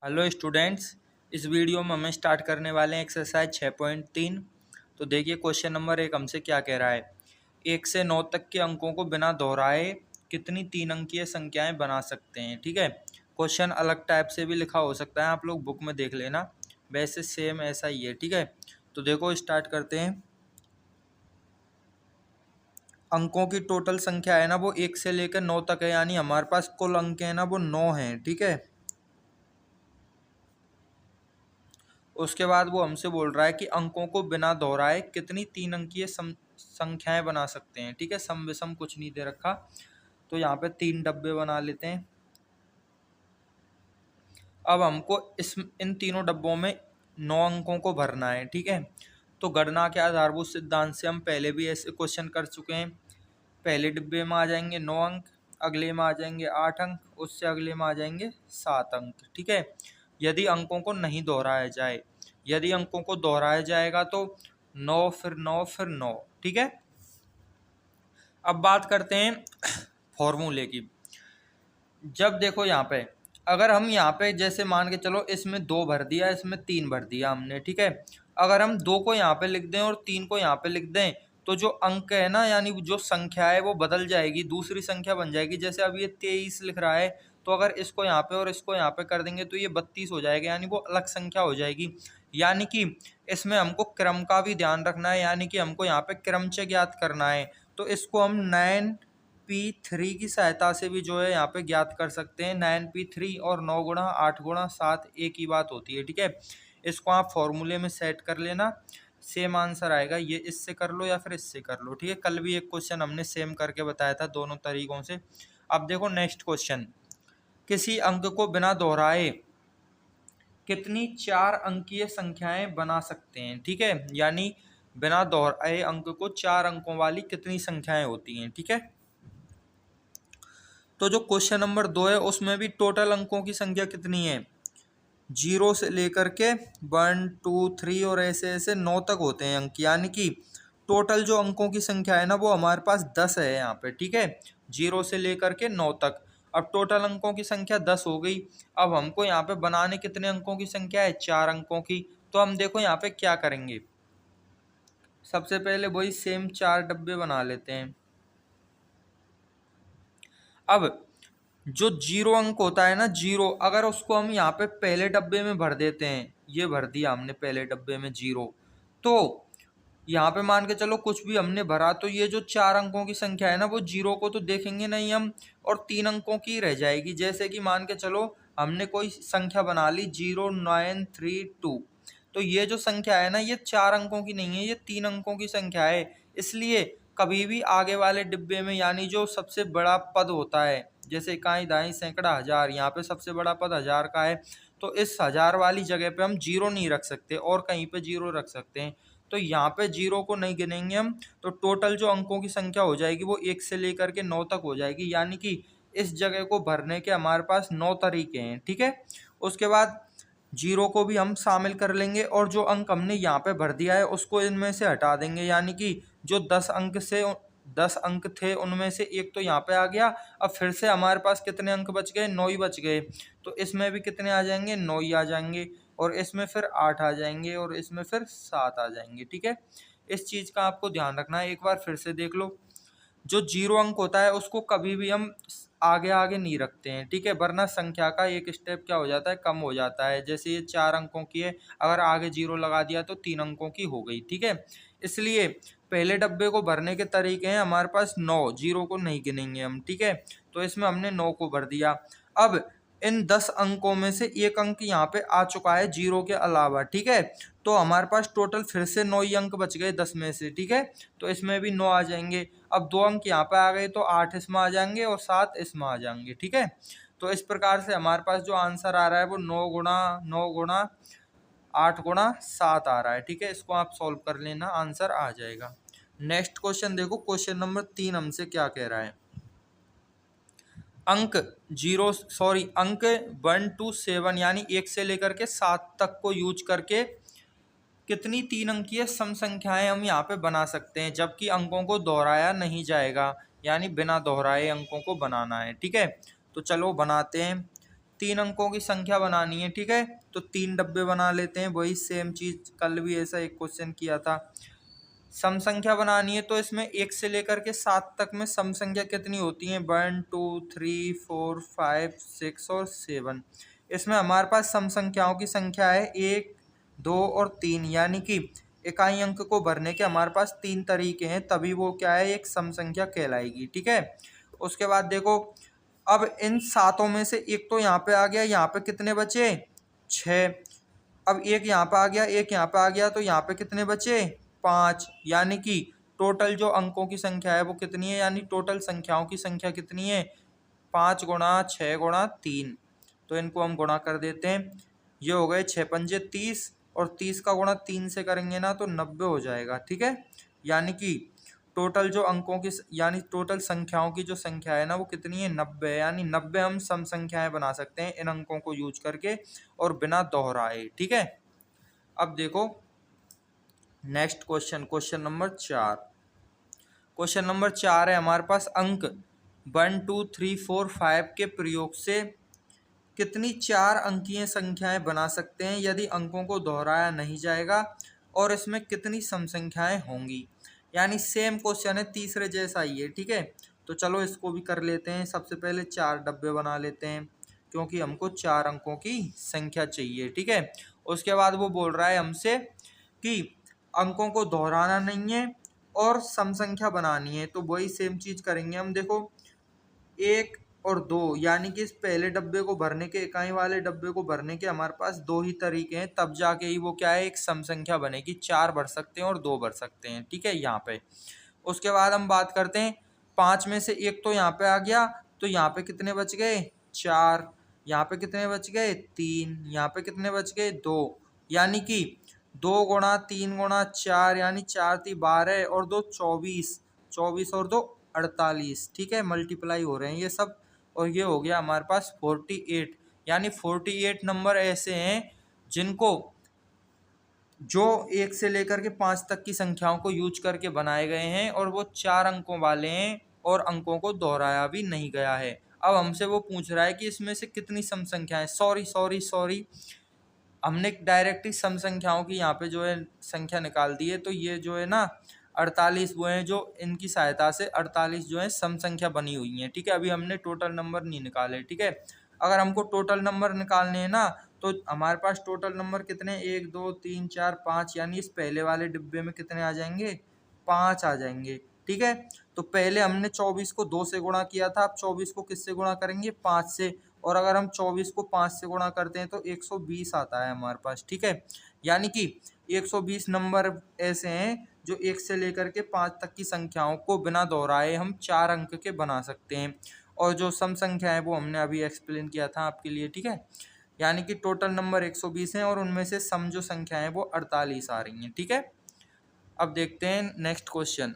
Hello students. इस video में हमें स्टार्ट करने वाले हैं एक्सरसाइज 6.3। तो देखिए क्वेश्चन नंबर 1 हमसे क्या कह रहा है। 1 से 9 तक के अंकों को बिना दोहराए कितनी 3 अंकीय संख्याएं बना सकते हैं। ठीक है, क्वेश्चन अलग टाइप से भी लिखा हो सकता है, आप लोग बुक में देख लेना, वैसे सेम ऐसा ही है। ठीक है, तो देखो स्टार्ट करते हैं। अंकों की टोटल संख्या है ना वो 1 से लेकर 9 तक है, यानी हमारे पास कुल अंक है ना वो 9 हैं। ठीक है, उसके बाद वो हमसे बोल रहा है कि अंकों को बिना दोहराए कितनी 3 अंकीय संख्याएं बना सकते हैं। ठीक है, सम विषम कुछ नहीं दे रखा, तो यहाँ पे 3 डब्बे बना लेते हैं। अब हमको इन तीनों डब्बों में 9 अंकों को भरना है। ठीक है, तो गणना के आधारभूत सिद्धांत से हम पहले भी ऐसे क्वेश्चन कर चुके हैं। पहले डिब्बे में आ जाएंगे 9 अंक, अगले में आ जाएंगे 8 अंक, उससे अगले में आ जाएंगे 7 अंक। ठीक है, यदि अंकों को नहीं दोहराया जाए, यदि अंकों को दोहराया जाएगा तो 9 फिर 9 फिर 9। ठीक है, अब बात करते हैं फॉर्मूले की। जब देखो यहाँ पे, अगर हम यहाँ पे जैसे मान के चलो इसमें 2 भर दिया, इसमें 3 भर दिया हमने। ठीक है, अगर हम 2 को यहाँ पे लिख दें और 3 को यहाँ पे लिख दें तो जो अंक है ना, यानी जो संख्या है वो बदल जाएगी, दूसरी संख्या बन जाएगी। जैसे अब ये 23 लिख रहा है, तो अगर इसको यहाँ पे और इसको यहाँ पे कर देंगे तो ये 32 हो जाएगा, यानी वो अलग संख्या हो जाएगी। यानी कि इसमें हमको क्रम का भी ध्यान रखना है, यानी कि हमको यहाँ पे क्रमचय ज्ञात करना है। तो इसको हम 9p3 की सहायता से भी जो है यहाँ पे ज्ञात कर सकते हैं। 9p3 और 9 गुणा 8 गुणा 7 एक ही बात होती है। ठीक है, इसको आप फॉर्मूले में सेट कर लेना, सेम आंसर आएगा। ये इससे कर लो या फिर इससे कर लो। ठीक है, कल भी एक क्वेश्चन हमने सेम करके बताया था दोनों तरीकों से। अब देखो नेक्स्ट क्वेश्चन, किसी अंक को बिना दोहराए कितनी 4 अंकीय संख्याएं बना सकते हैं। ठीक है, यानी बिना दोहराए अंक को 4 अंकों वाली कितनी संख्याएं होती हैं। ठीक है, तो जो क्वेश्चन नंबर 2 है उसमें भी टोटल अंकों की संख्या कितनी है, 0 से लेकर के 1 2 3 और ऐसे ऐसे 9 तक होते हैं अंक, यानी कि टोटल जो अंकों की संख्या है ना वो हमारे पास 10 है यहाँ पे। ठीक है, 0 से लेकर के 9 तक। अब टोटल अंकों की संख्या 10 हो गई। अब हमको यहाँ पे बनाने कितने अंकों की संख्या है, 4 अंकों की। तो हम देखो यहाँ पे क्या करेंगे, सबसे पहले वही सेम 4 डब्बे बना लेते हैं। अब जो 0 अंक होता है ना, 0, अगर उसको हम यहाँ पे पहले डब्बे में भर देते हैं, ये भर दिया हमने पहले डब्बे में 0, तो यहाँ पे मान के चलो कुछ भी हमने भरा तो ये जो 4 अंकों की संख्या है ना वो 0 को तो देखेंगे नहीं हम, और 3 अंकों की रह जाएगी। जैसे कि मान के चलो हमने कोई संख्या बना ली 0932, तो ये जो संख्या है ना ये 4 अंकों की नहीं है, ये 3 अंकों की संख्या है। इसलिए कभी भी आगे वाले डिब्बे में, यानी जो सबसे बड़ा पद होता है, जैसे इकाई दाई सैकड़ा हजार, यहाँ पे सबसे बड़ा पद 1000 का है, तो इस 1000 वाली जगह पे हम 0 नहीं रख सकते और कहीं पे 0 रख सकते हैं। तो यहाँ पे 0 को नहीं गिनेंगे हम, तो टोटल जो अंकों की संख्या हो जाएगी वो 1 से लेकर के 9 तक हो जाएगी, यानी कि इस जगह को भरने के हमारे पास 9 तरीके हैं। ठीक है, उसके बाद 0 को भी हम शामिल कर लेंगे और जो अंक हमने यहाँ पे भर दिया है उसको इनमें से हटा देंगे, यानी कि जो 10 अंक थे उनमें से एक तो यहाँ पे आ गया। अब फिर से हमारे पास कितने अंक बच गए, 9 ही बच गए। तो इसमें भी कितने आ जाएंगे, 9 ही आ जाएंगे, और इसमें फिर 8 आ जाएंगे, और इसमें फिर 7 आ जाएंगे। ठीक है, इस चीज़ का आपको ध्यान रखना है। एक बार फिर से देख लो, जो 0 अंक होता है उसको कभी भी हम आगे आगे नहीं रखते हैं। ठीक है, वरना संख्या का एक स्टेप क्या हो जाता है, कम हो जाता है। जैसे ये 4 अंकों की है, अगर आगे 0 लगा दिया तो 3 अंकों की हो गई। ठीक है, इसलिए पहले डब्बे को भरने के तरीके हैं हमारे पास 9, 0 को नहीं गिनेंगे हम। ठीक है, तो इसमें हमने 9 को भर दिया। अब इन 10 अंकों में से एक अंक यहाँ पे आ चुका है 0 के अलावा। ठीक है, तो हमारे पास टोटल फिर से 9 ही अंक बच गए 10 में से। ठीक है, तो इसमें भी 9 आ जाएंगे। अब 2 अंक यहाँ पे आ गए तो 8 इसमें आ जाएंगे और 7 इसमें आ जाएंगे। ठीक है, तो इस प्रकार से हमारे पास जो आंसर आ रहा है वो 9 गुणा 8 गुणा 7 आ रहा है। ठीक है, इसको आप सॉल्व कर लेना, आंसर आ जाएगा। नेक्स्ट क्वेश्चन देखो, क्वेश्चन नंबर 3 हमसे क्या कह रहा है। अंक 1 to 7 यानी 1 से लेकर के 7 तक को यूज करके कितनी 3 अंकीय सम संख्याएं हम यहाँ पे बना सकते हैं, जबकि अंकों को दोहराया नहीं जाएगा, यानी बिना दोहराए अंकों को बनाना है। ठीक है, तो चलो बनाते हैं। 3 अंकों की संख्या बनानी है, ठीक है। तो 3 डब्बे बना लेते हैं, वही सेम चीज कल भी ऐसा एक क्वेश्चन किया था। सम संख्या बनानी है तो इसमें 1 से लेकर के 7 तक में सम संख्या कितनी होती है? 1 2 3 4 5 6 और 7। इसमें हमारे पास सम संख्याओं की संख्या है 1 2 और 3, यानी कि इकाई अंक को भरने के हमारे पास 3 तरीके हैं, तभी वो क्या है, एक सम संख्या कहलाएगी, ठीक है। उसके बाद देखो, अब इन सातों में से एक तो यहाँ पे आ गया, यहाँ पे कितने बचे? 6। अब एक यहाँ पे आ गया, एक यहाँ पे आ गया, तो यहाँ पे कितने बचे? 5। यानी कि टोटल जो अंकों की संख्या है वो कितनी है, यानी टोटल संख्याओं की संख्या कितनी है? 5 गुणा 6 गुणा 3। तो इनको हम गुणा कर देते हैं, ये हो गए 6 पंजे 30, और 30 का गुणा 3 से करेंगे ना तो 90 हो जाएगा, ठीक है। यानी कि टोटल जो अंकों की यानी टोटल संख्याओं की जो संख्या है ना वो कितनी है? 90। यानी 90 हम सम संख्याएं बना सकते हैं इन अंकों को यूज करके और बिना दोहराए, ठीक है। अब देखो next question, question number 4। Question number 4 है हमारे पास, अंक 1 2 3 4 5 के प्रयोग से कितनी 4 अंकीय संख्याएं बना सकते हैं यदि अंकों को दोहराया नहीं जाएगा, और इसमें कितनी सम संख्याएं होंगी। यानी सेम क्वेश्चन है, तीसरे जैसा ही है, ठीक है। तो चलो इसको भी कर लेते हैं। सबसे पहले 4 डब्बे बना लेते हैं, क्योंकि हमको 4 अंकों की संख्या चाहिए, ठीक है। उसके बाद वो बोल रहा है हमसे कि अंकों को दोहराना नहीं है और सम संख्या बनानी है, तो वही सेम चीज करेंगे हम। देखो 1 और 2, यानी कि इस पहले डब्बे को भरने के, इकाई वाले डब्बे को भरने के हमारे पास 2 ही तरीके हैं, तब जाके ही वो क्या है, एक सम संख्या बनेगी। 4 भर सकते हैं और 2 भर सकते हैं, ठीक है, यहाँ पे। उसके बाद हम बात करते हैं 5 में से एक तो यहाँ पे आ गया, तो यहाँ पे कितने बच गए? 4। यहाँ पे कितने बच गए? 3। यहाँ पे कितने बच गए? 2। यानी कि 2 गुणा 3 गुणा 4, यानी 4 × 3 = 12 और 2 = 24। 24 और 2 = 48, ठीक है। मल्टीप्लाई हो रहे हैं ये सब, और ये हो गया हमारे पास 48। यानी 48 नंबर ऐसे हैं जिनको जो 1 से लेकर के 5 तक की संख्याओं को यूज करके बनाए गए हैं, और वो 4 अंकों वाले हैं और अंकों को दोहराया भी नहीं गया है। अब हमसे वो पूछ रहा है कि इसमें से कितनी सम संख्याएं, सॉरी हमने डायरेक्ट ही सम संख्याओं की यहाँ पे जो है संख्या निकाल दी है, तो ये जो है ना 48 वो हैं जो इनकी सहायता से 48 जो है सम संख्या बनी हुई है, ठीक है। अभी हमने टोटल नंबर नहीं निकाले, ठीक है। अगर हमको टोटल नंबर निकालने हैं ना, तो हमारे पास टोटल नंबर कितने? 1 2 3 4 5, यानी इस पहले वाले डिब्बे में कितने आ जाएंगे? 5 आ जाएंगे, ठीक है। तो पहले हमने 24 को 2 से गुणा किया था, अब 24 को किससे गुणा करेंगे? 5 से। और अगर हम 24 को 5 से गुणा करते हैं तो 120 आता है हमारे पास, ठीक है। यानी कि 120 नंबर ऐसे हैं जो 1 से लेकर के 5 तक की संख्याओं को बिना दोहराए हम 4 अंक के बना सकते हैं। और जो सम संख्या है वो हमने अभी एक्सप्लेन किया था आपके लिए, ठीक है। यानी कि टोटल नंबर 120 हैं और उनमें से सम जो संख्या है वो 48 आ रही हैं, ठीक है। अब देखते हैं नेक्स्ट क्वेश्चन।